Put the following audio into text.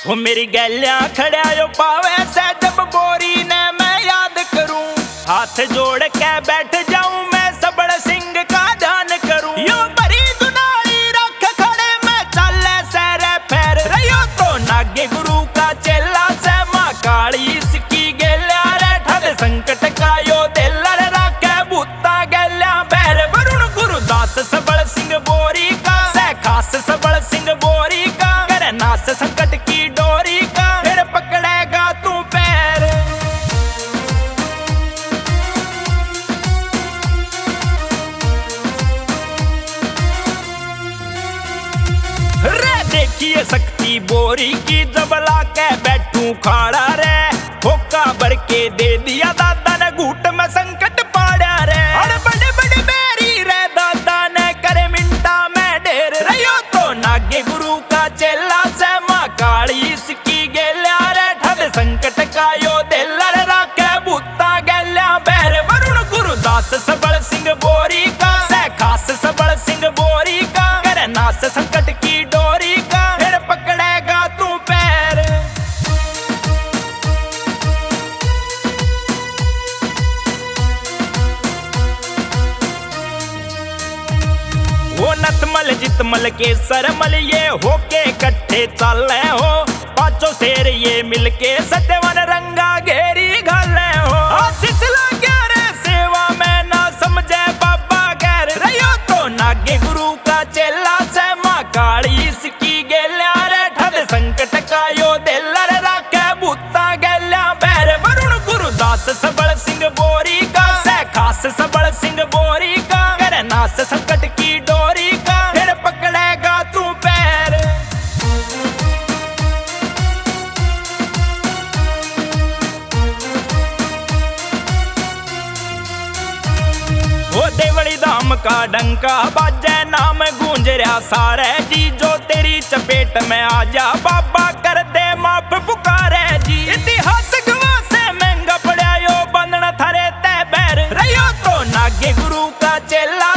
वो मेरी गैलियां खड़ा यो पावे से जब बोरी ने मैं याद करूं, हाथ जोड़ के बैठ जाऊं मैं सबड़ सिंह का ध्यान करूं। यो बड़ी दुनाई रख खड़े मैं चले सैरे पैर रहियो तो नागे गुरु का चेला से मां काली इसकी गैलियां रे ठद संकट का यो दिल राखे भूता गैलियां पैर। वरुण गुरुदास सबड़ सिंह बोरी का से खास सबड़ सिंह बोरी का करे नास संकट की डोरी का फिर पकड़ेगा तू पैर। रे देखिए शक्ति बोरी की जब लाके बैठूं खाड़ा रे, होका भर के दे दिया दादा ने घूट में संकट पाड़ा रे। और बड़े बड़े बेरी रे दादा ने करे मिंटा में ढेर रहियो तो नागे गुरु का चेला से मां काली इसकी गैलियां रे ठद संकट का यो दिल राखे भूता गैलियां बैर। वरुण गुरुदास सबड़ सिंह बोरी का से खास सबड़ सिंह बोरी का करे नास संकट की डोरी का फिर पकड़ेगा तू पैर। वो नतमल जितमल के सरमल ये होके कट्ठे चाले हो, पांचों शेर ये मिलके सत्यवन रंगा घेरी घाले हो। आशीष लगे रे सेवा में ना समझे बाबा गैर रहियो तो नागे गुरु का चेला से मां काली इसकी गैलियां रे ठद संकट का यो दिल राखे भूता गैलियां बैर। वरुण गुरुदास सबड़ सिंह बोरी का से खास सबड़ सिंह बोरी का करे नास संकट की डोरी का फिर पकड़ेगा तू पैर। वो देवड़ी धाम का डंका बाजे नाम गूंज रहा सारे जी, जो तेरी चपेट में आ जा बाबा कर दे माफ पुकारे जी। इतिहास गवाह से महंगा पड़ा यो बंधन थारे ते बैर रहियो तो नागे गुरु का चेला